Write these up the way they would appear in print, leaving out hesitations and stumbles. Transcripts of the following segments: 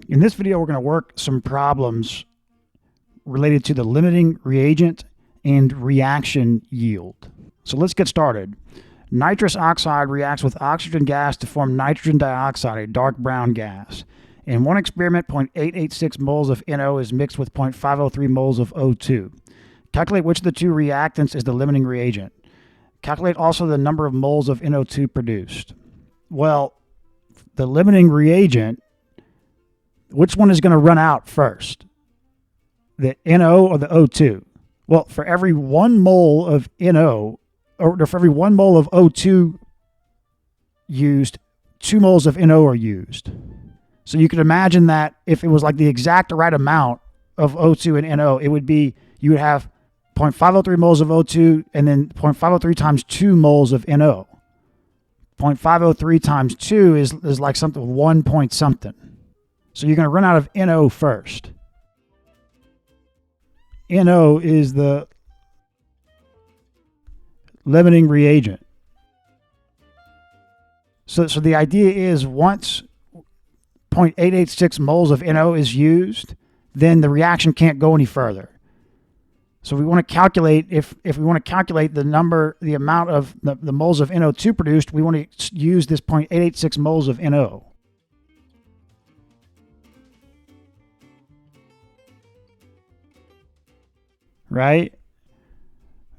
In this video, we're going to work some problems related to the limiting reagent and reaction yield. So let's get started. Nitrous oxide reacts with oxygen gas to form nitrogen dioxide, a dark brown gas. In one experiment, 0.886 moles of NO is mixed with 0.503 moles of O2. Calculate which of the two reactants is the limiting reagent. Calculate also the number of moles of NO2 produced. Well, the limiting reagent, which one is going to run out first? The NO or the O2? Well, for every 1 mole of NO, or for every 1 mole of O2 used, 2 moles of NO are used. So you could imagine that if it was like the exact right amount of O2 and NO, it would be, you would have 0.503 moles of O2 and then 0.503 times 2 moles of NO. 0.503 times 2 is like something 1 point something. So you're going to run out of NO first. NO is the limiting reagent. So the idea is once 0.886 moles of NO is used, then the reaction can't go any further. So we want to calculate, if we want to calculate the amount of the moles of NO2 produced, we want to use this 0.886 moles of NO. Right?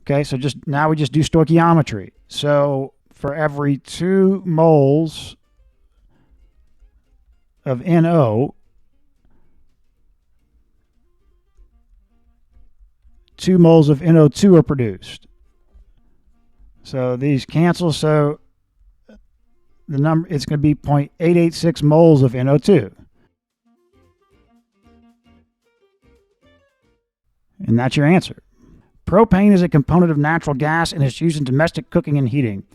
Okay, so now we just do stoichiometry. So for every 2 moles of NO, 2 moles of NO2 are produced. So these cancel, so the number, it's going to be 0.886 moles of NO2. And that's your answer. Propane is a component of natural gas and is used in domestic cooking and heating.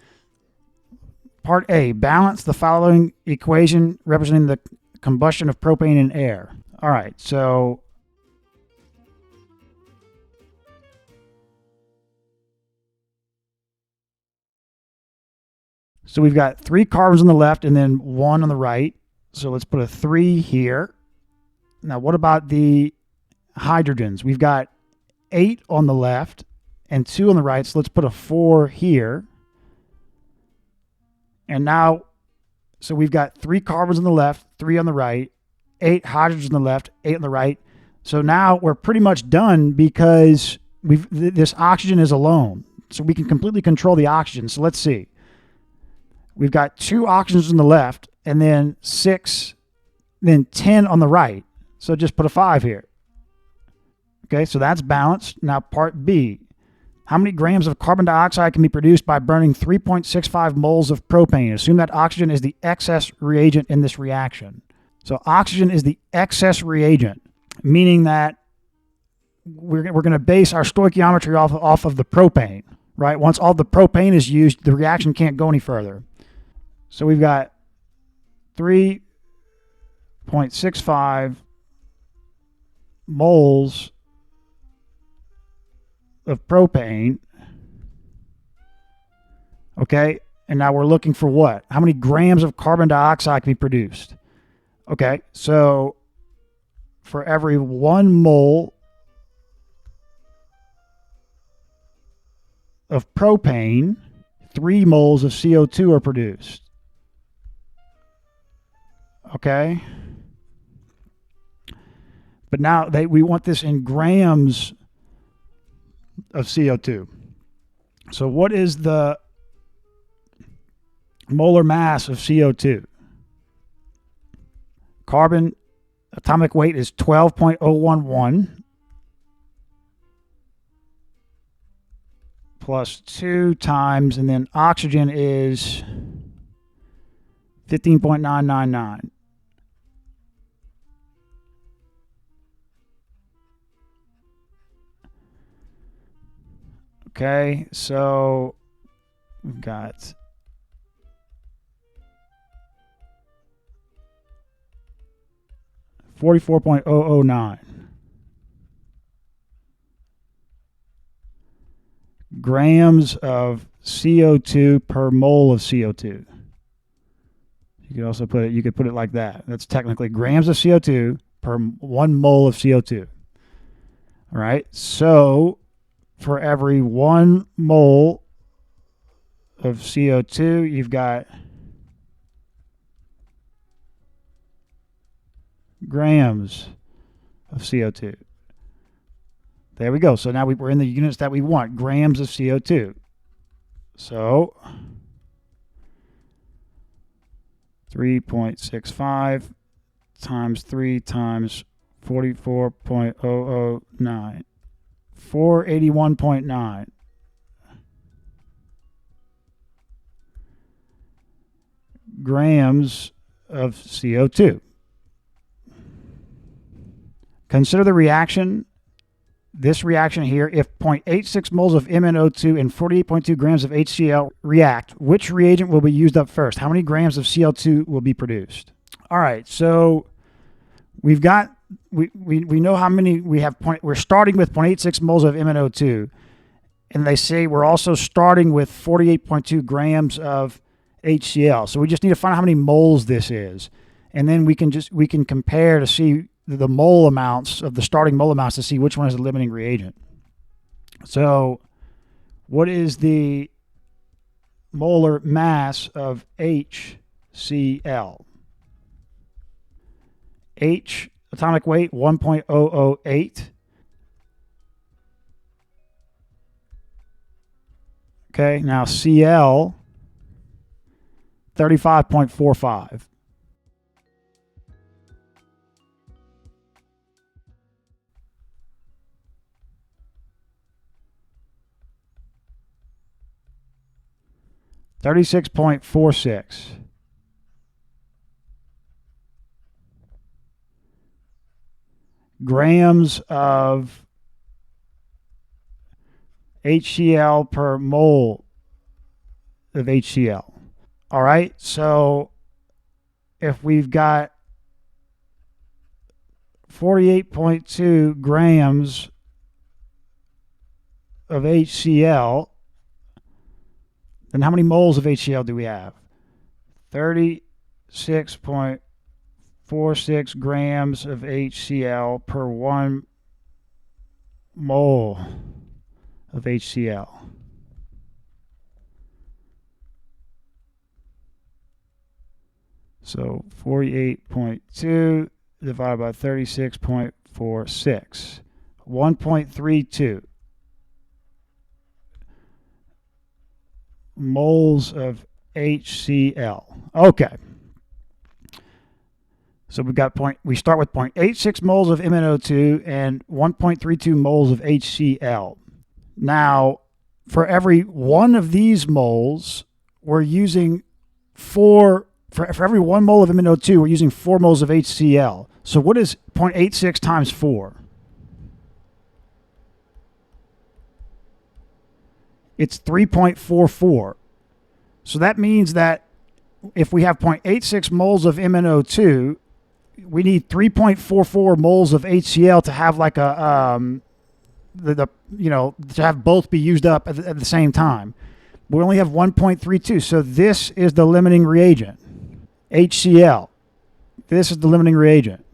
Part A, balance the following equation representing the combustion of propane in air. All right, so we've got 3 carbons on the left and then 1 on the right. So let's put a 3 here. Now what about the hydrogens? We've got 8 on the left and 2 on the right. So let's put a 4 here. And now, so we've got 3 carbons on the left, 3 on the right, 8 hydrogens on the left, 8 on the right. So now we're pretty much done because this oxygen is alone. So we can completely control the oxygen. So let's see. We've got 2 oxygens on the left and then 6, then 10 on the right. So just put a 5 here. Okay, so that's balanced. Now part B. How many grams of carbon dioxide can be produced by burning 3.65 moles of propane? Assume that oxygen is the excess reagent in this reaction. So oxygen is the excess reagent, meaning that we're going to base our stoichiometry off of the propane, right? Once all the propane is used, the reaction can't go any further. So we've got 3.65 moles of propane. Okay, and now we're looking for what? How many grams of carbon dioxide can be produced? Okay, so for every 1 mole of propane, 3 moles of CO2 are produced. Okay, but now we want this in grams of CO2. So what is the molar mass of CO2? Carbon atomic weight is 12.011 plus 2 times, and then oxygen is 15.999. Okay, so we've got 44.009 grams of CO2 per mole of CO2. You could also put it like that. That's technically grams of CO2 per 1 mole of CO2. All right. So for every 1 mole of CO2, you've got grams of CO2. There we go. So now we're in the units that we want, grams of CO2. So 3.65 times 3 times 44.009. 481.9. grams of CO2. Consider the reaction, this reaction here. If 0.86 moles of MnO2 and 48.2 grams of HCl react, which reagent will be used up first? How many grams of Cl2 will be produced? All right, so we've got, we know how many we have. We're starting with 0.86 moles of MnO2, and they say we're also starting with 48.2 grams of HCl. So we just need to find out how many moles this is, and then we can compare to see the mole amounts of the starting mole amounts to see which one is the limiting reagent. So what is the molar mass of HCl? H, atomic weight 1.008. Okay, now Cl 35.45. $36.46. grams of HCl per mole of HCl. All right, so if we've got 48.2 grams of HCl, then how many moles of HCl do we have? 36.46 grams of HCl per 1 mole of HCl. So 48.2 divided by 36.46. 1.32 moles of HCl. Okay. So we start with 0.86 moles of MnO2 and 1.32 moles of HCl. Now, for every one of these moles, we're using for every 1 mole of MnO2, we're using 4 moles of HCl. So what is 0.86 times 4? It's 3.44. So that means that if we have 0.86 moles of MnO2, we need 3.44 moles of HCl to have like a to have both be used up at the same time. We only have 1.32. So this is the limiting reagent. HCl. This is the limiting reagent.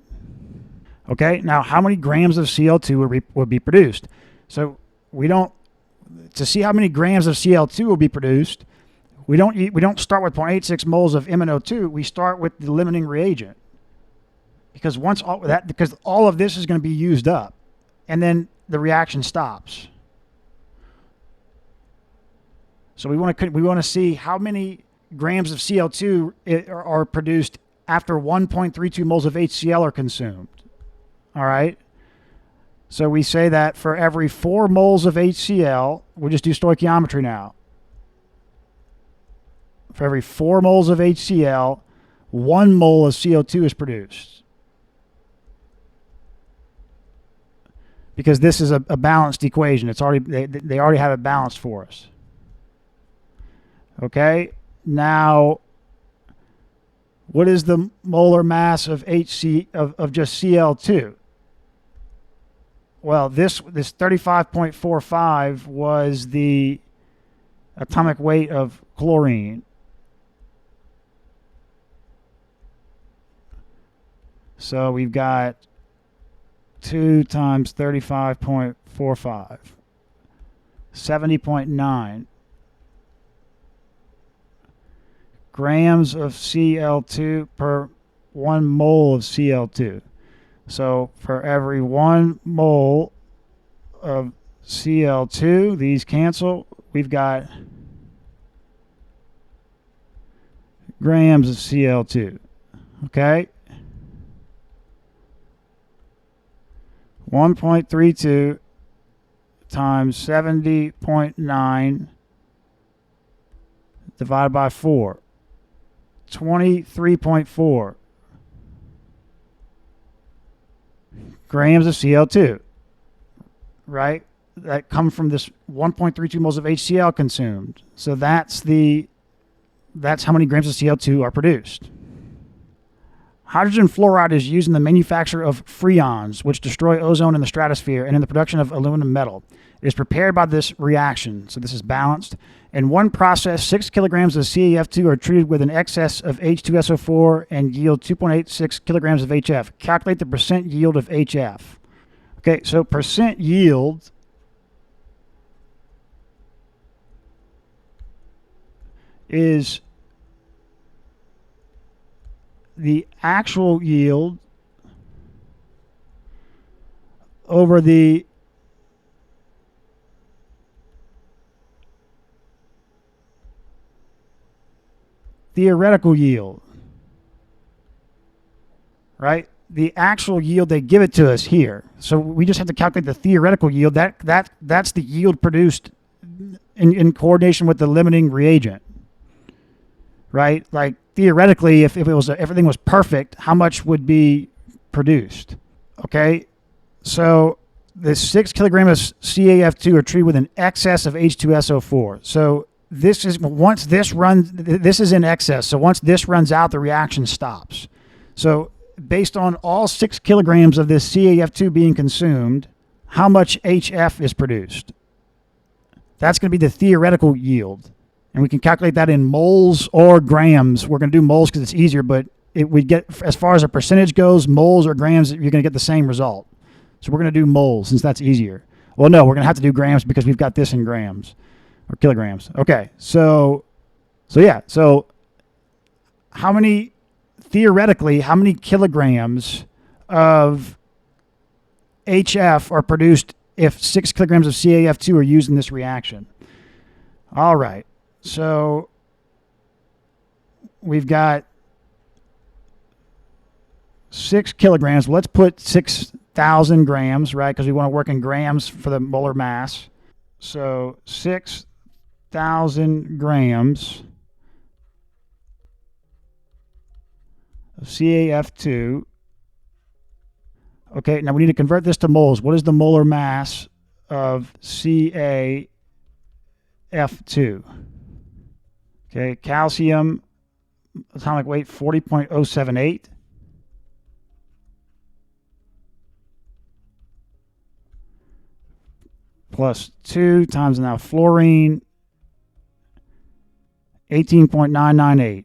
Okay, now how many grams of Cl2 will be produced? So to see how many grams of Cl2 will be produced, we don't start with 0.86 moles of MnO2. We start with the limiting reagent, because all of this is going to be used up, and then the reaction stops. So we want to see how many grams of Cl2 are produced after 1.32 moles of HCl are consumed. All right. So we say that for every 4 moles of HCl, we'll just do stoichiometry now. For every 4 moles of HCl, 1 mole of CO2 is produced. Because this is a balanced equation. They already have it balanced for us. Okay. Now, what is the molar mass of of just Cl2? Well, this 35.45 was the atomic weight of chlorine. So we've got 2 times 35.45, 70.9 grams of Cl2 per 1 mole of Cl2. So for every 1 mole of Cl2, these cancel, we've got grams of Cl2. Okay? 1.32 times 70.9 divided by 4. 23.4 grams of Cl2, right? That come from this 1.32 moles of HCl consumed. So that's how many grams of Cl2 are produced. Hydrogen fluoride is used in the manufacture of freons, which destroy ozone in the stratosphere, and in the production of aluminum metal. It is prepared by this reaction, so this is balanced. In one process, 6 kilograms of CaF2 are treated with an excess of H2SO4 and yield 2.86 kilograms of HF. Calculate the percent yield of HF. Okay, so percent yield is the actual yield over the theoretical yield, right? The actual yield, they give it to us here. So we just have to calculate the theoretical yield. That's the yield produced in coordination with the limiting reagent, right? Like theoretically, if everything was perfect, how much would be produced? Okay, so the 6 kilograms of CaF2 are treated with an excess of H2SO4. So this is this is in excess. So once this runs out, the reaction stops. So based on all 6 kilograms of this CaF2 being consumed, how much HF is produced? That's going to be the theoretical yield. And we can calculate that in moles or grams. We're going to do moles because it's easier, but we get, as far as a percentage goes, moles or grams, you're going to get the same result. So we're going to do moles since that's easier. Well, no, we're going to have to do grams because we've got this in grams or kilograms. Okay, so theoretically, how many kilograms of HF are produced if 6 kilograms of CaF2 are used in this reaction? All right. So we've got 6 kilograms. Let's put 6,000 grams, right? Because we want to work in grams for the molar mass. So 6,000 grams of CaF2. Okay, now we need to convert this to moles. What is the molar mass of CaF2? Okay, calcium, atomic weight 40.078. Plus 2 times now fluorine, 18.998.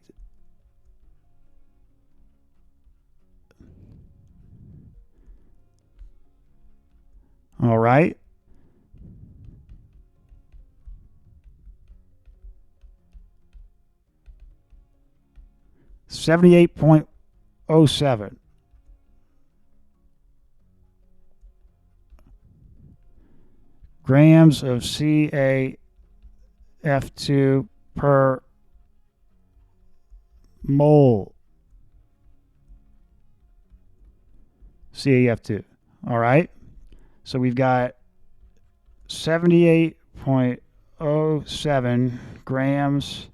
All right. $78.07. Grams of CaF2 per mole CaF2. All right. So we've got 78.07 grams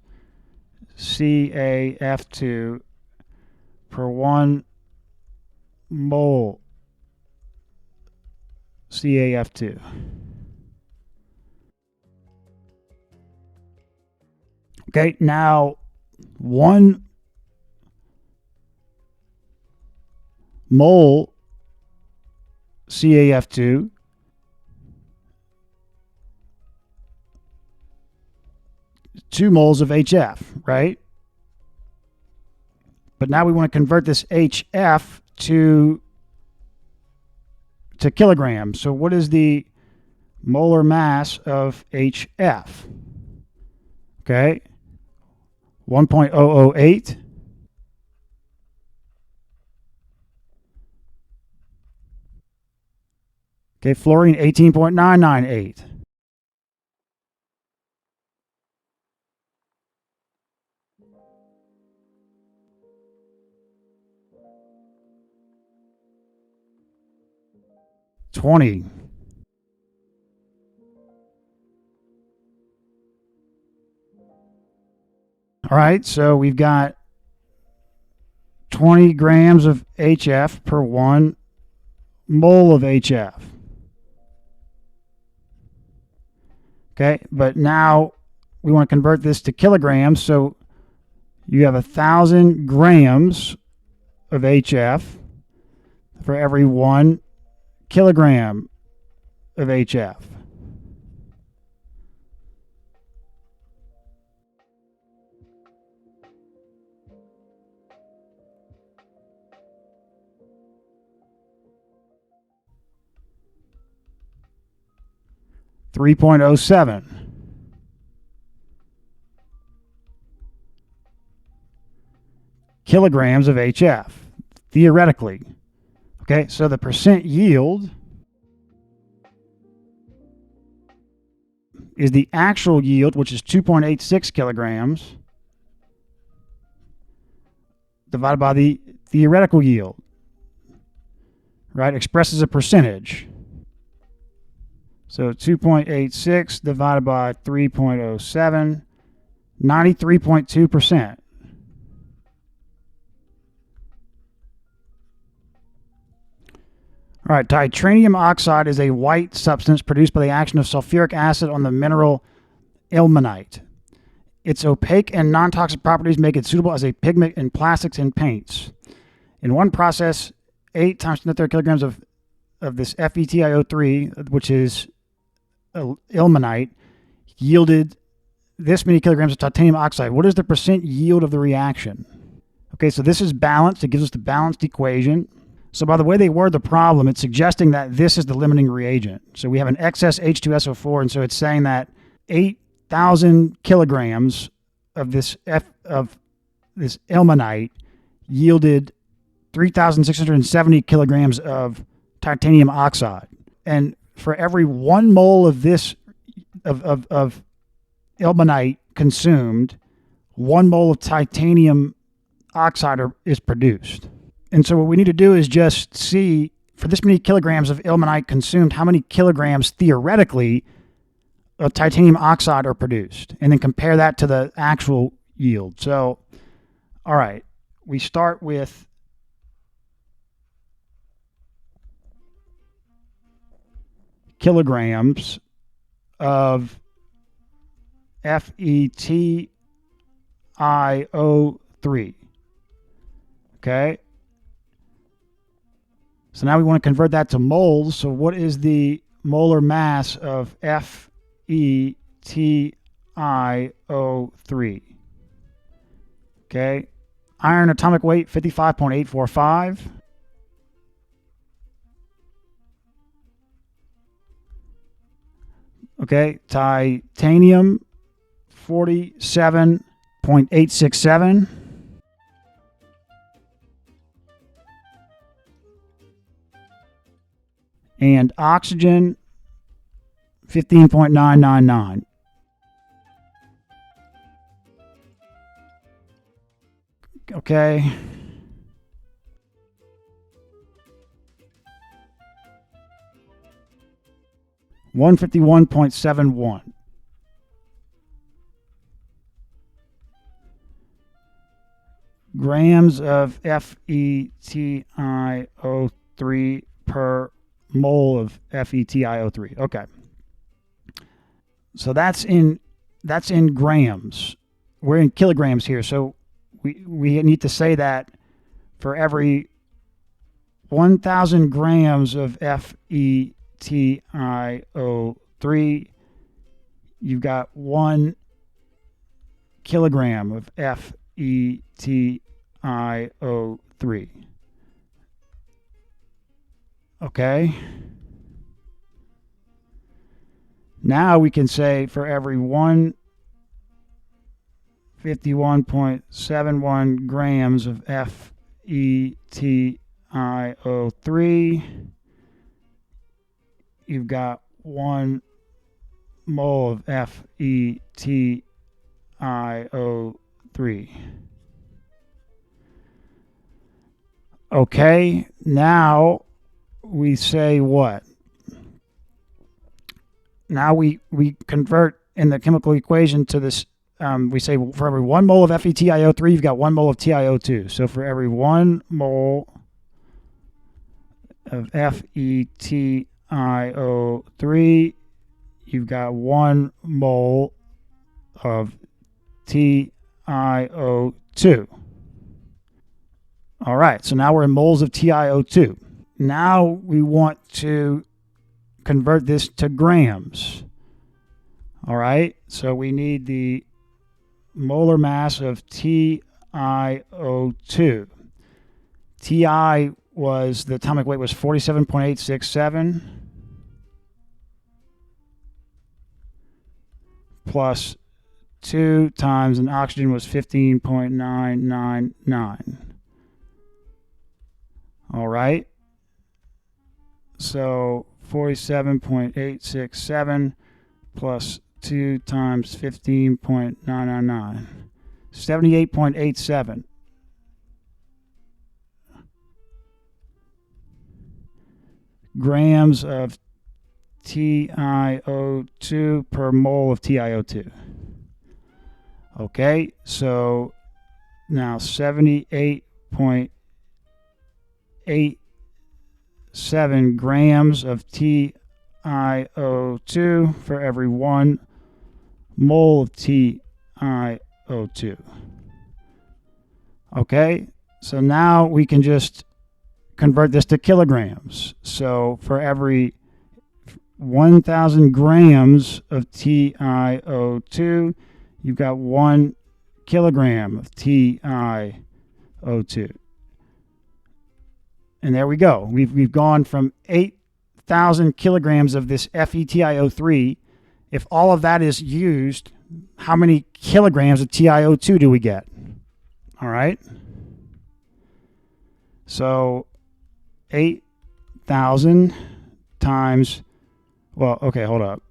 CaF2 per 1 mole CaF2. Okay, now 1 mole CaF2 2 moles of HF, right? But now we want to convert this HF to kilograms. So what is the molar mass of HF? Okay, 1.008. Okay, fluorine 18.998. $20. All right, so we've got 20 grams of HF per 1 mole of HF. Okay, but now we want to convert this to kilograms, so you have 1,000 grams of HF for every 1 kilogram of HF. $3.07. Kilograms of HF, theoretically. Okay, so the percent yield is the actual yield, which is 2.86 kilograms, divided by the theoretical yield, right? Expressed as a percentage. So 2.86 divided by 3.07, 93.2%. All right, titanium oxide is a white substance produced by the action of sulfuric acid on the mineral ilmenite. Its opaque and non-toxic properties make it suitable as a pigment in plastics and paints. In one process, 8 times 10 to the third kilograms of this FeTiO3, which is ilmenite, yielded this many kilograms of titanium oxide. What is the percent yield of the reaction? Okay, so this is balanced. It gives us the balanced equation. So by the way they word the problem, it's suggesting that this is the limiting reagent. So we have an excess H2SO4, and so it's saying that 8,000 kilograms of this ilmenite yielded 3,670 kilograms of titanium oxide. And for every 1 mole of this of ilmenite consumed, 1 mole of titanium oxide is produced. And so what we need to do is just see, for this many kilograms of ilmenite consumed, how many kilograms theoretically of titanium oxide are produced, and then compare that to the actual yield. So, all right, we start with kilograms of FeTiO3. Okay. So now we want to convert that to moles. So what is the molar mass of FeTiO3? Okay. Iron atomic weight 55.845. Okay. Titanium 47.867. And oxygen 15.999. Okay. $151.71. Grams of FeTiO3 per mole of FeTiO3. Okay. So that's in grams. We're in kilograms here. So we need to say that for every 1,000 grams of FeTiO3, you've got 1 kilogram of FeTiO3. Okay. Now we can say for every 151.71 grams of FeTiO3, you've got 1 mole of FeTiO3. Okay, now we say what? Now we convert in the chemical equation to this. We say for every 1 mole of FeTiO3, you've got 1 mole of TiO2. So for every 1 mole of FeTiO3, you've got 1 mole of TiO2. All right, so now we're in moles of TiO2. Now we want to convert this to grams. All right, so we need the molar mass of TiO2. Ti was, the atomic weight was 47.867 plus 2 times, and oxygen was 15.999. All right, so 47.867 plus 2 times 15.999, 78.87. grams of TiO2 per mole of TiO2. Okay, so now 78.87 grams of TiO2 for every 1 mole of TiO2. Okay, so now we can just convert this to kilograms. So for every 1,000 grams of TiO2, you've got 1 kilogram of TiO2. And there we go. We've gone from 8,000 kilograms of this FeTiO3. If all of that is used, how many kilograms of TiO2 do we get? All right. So 8,000 times, well, okay, hold up.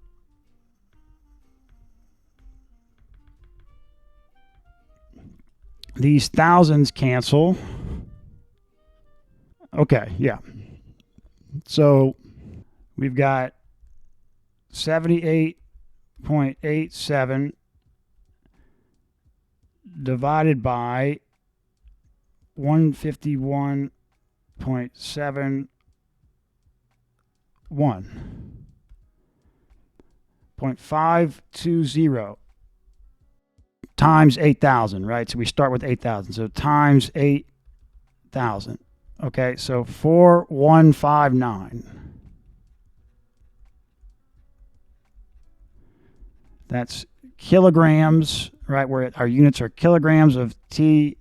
These thousands cancel. Okay, yeah. So we've got 78.87 divided by 151.71 0.520 times 8,000, right? So we start with 8,000. So times 8,000. Okay, so 4159. That's kilograms, right? Where our units are kilograms of TiO2.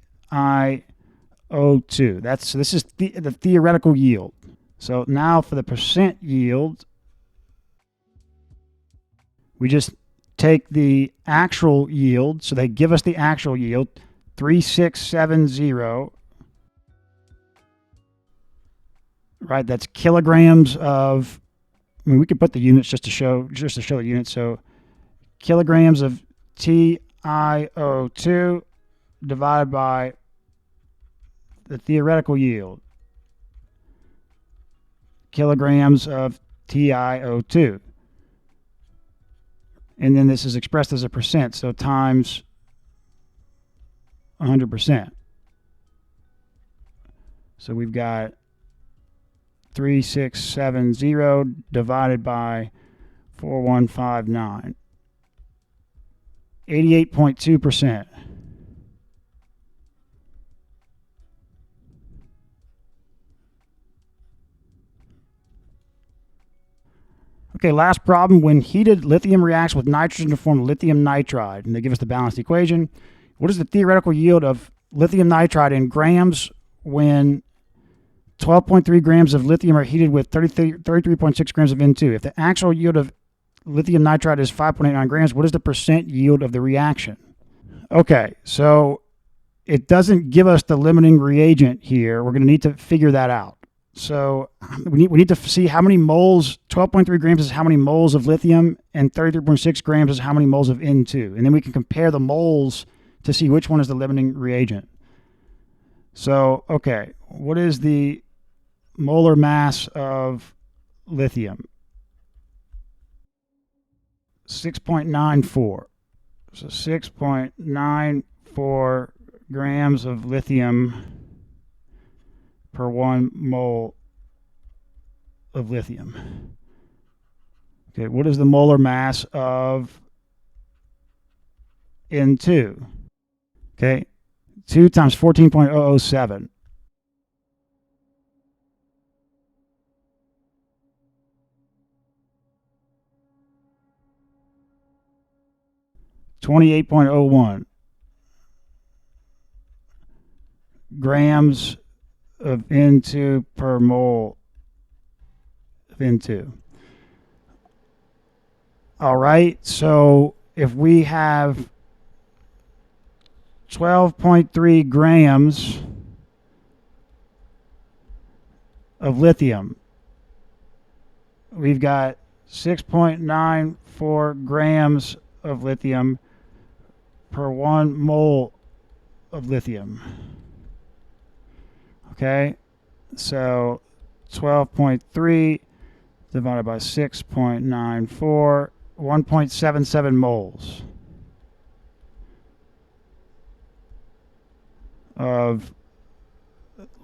This is the theoretical yield. So now for the percent yield, we just take the actual yield. So they give us the actual yield, 3670. Right, that's kilograms of, I mean, we could put the units just to show the units. So kilograms of TiO2 divided by the theoretical yield, kilograms of TiO2. And then this is expressed as a percent, so times 100%. So we've got 3670 divided by 4159. 88.2%. Okay, last problem. When heated, lithium reacts with nitrogen to form lithium nitride, and they give us the balanced equation. What is the theoretical yield of lithium nitride in grams when 12.3 grams of lithium are heated with 33.6 grams of N2. If the actual yield of lithium nitride is 5.89 grams, what is the percent yield of the reaction? Okay, so it doesn't give us the limiting reagent here. We're going to need to figure that out. So we need to see how many moles, 12.3 grams is how many moles of lithium, and 33.6 grams is how many moles of N2. And then we can compare the moles to see which one is the limiting reagent. So, okay, what is the molar mass of lithium? 6.94. So 6.94 grams of lithium per 1 mole of lithium. Okay, what is the molar mass of N2? Okay, 2 times 14.007. $28.01 grams of N2 per mole of N2. All right, so if we have 12.3 grams of lithium, we've got 6.94 grams of lithium per 1 mole of lithium. Okay, so 12.3 divided by 6.94, 1.77 moles of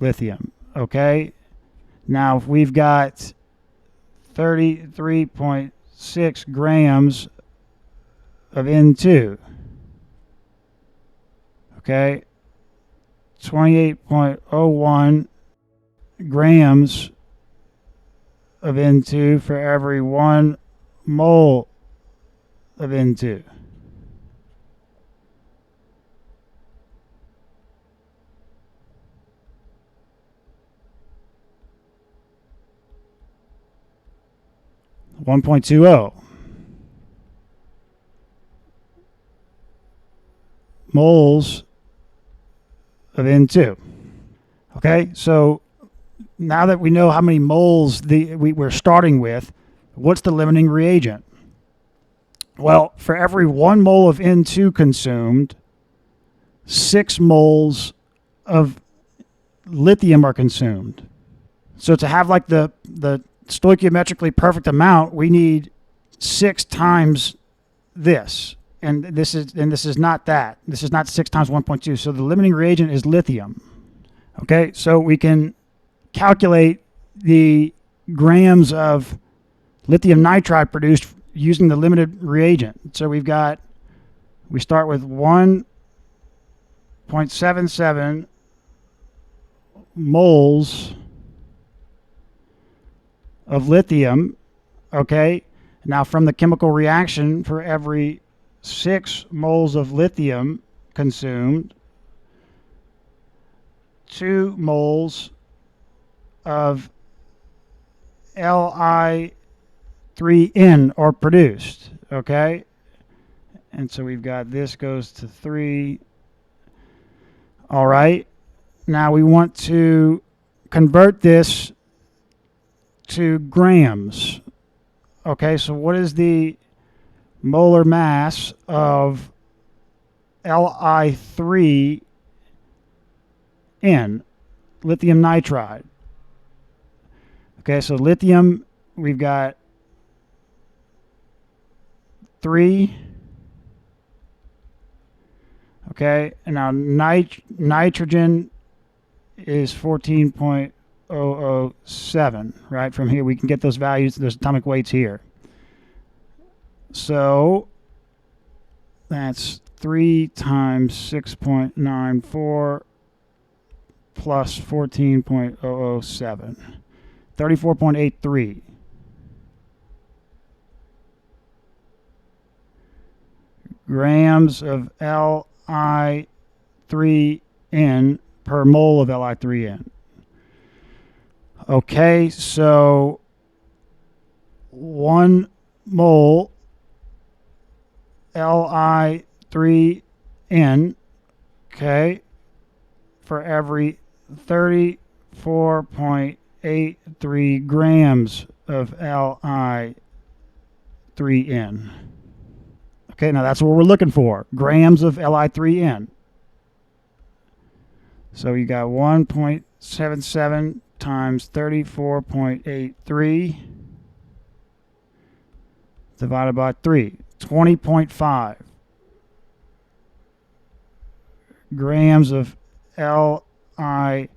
lithium. Okay, now if we've got 33.6 grams of N2, okay, 28.01 grams of N2 for every 1 mole of N2. $1.20 moles of N2. Okay, so now that we know how many moles we're starting with, what's the limiting reagent? Well, for every 1 mole of N2 consumed, 6 moles of lithium are consumed. So to have like the stoichiometrically perfect amount, we need 6 times this. And this is not that. This is not 6 times 1.2. So the limiting reagent is lithium. Okay, so we can calculate the grams of lithium nitride produced using the limited reagent. So we start with 1.77 moles of lithium. Okay, now from the chemical reaction, for every 6 moles of lithium consumed, 2 moles of Li3N are produced. Okay, and so we've got this goes to 3. All right, now we want to convert this to grams. Okay, so what is the molar mass of Li3N, lithium nitride? Okay, so lithium, we've got 3. Okay, and now nitrogen is 14.007, right? From here we can get those values, those atomic weights here. So that's 3 times 6.94 plus 14.007, 34.83. grams of Li3N per mole of Li3N. Okay, so 1 mole Li3N, okay, for every 34.83 grams of Li3N. Okay, now that's what we're looking for, grams of Li3N. So you got 1.77 times 34.83 divided by 3, 20.5 grams of Li3N.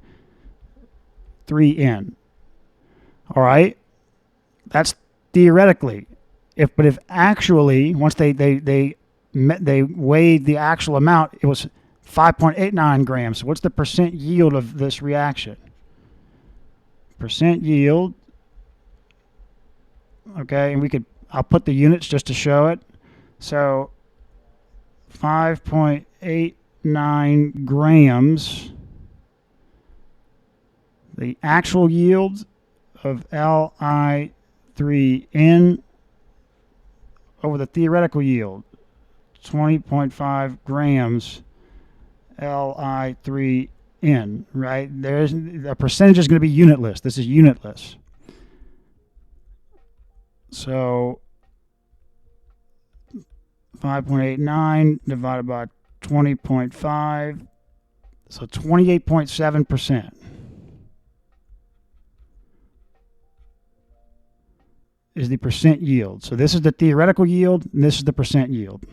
All right, that's theoretically. But if actually, once they weighed the actual amount, it was 5.89 grams. So what's the percent yield of this reaction? Percent yield. Okay, and I'll put the units just to show it. So 5.89 grams. The actual yield of Li3N over the theoretical yield, 20.5 grams Li3N, right? The percentage is going to be unitless. This is unitless. So 5.89 divided by 20.5, so 28.7% is the percent yield. So this is the theoretical yield, and this is the percent yield.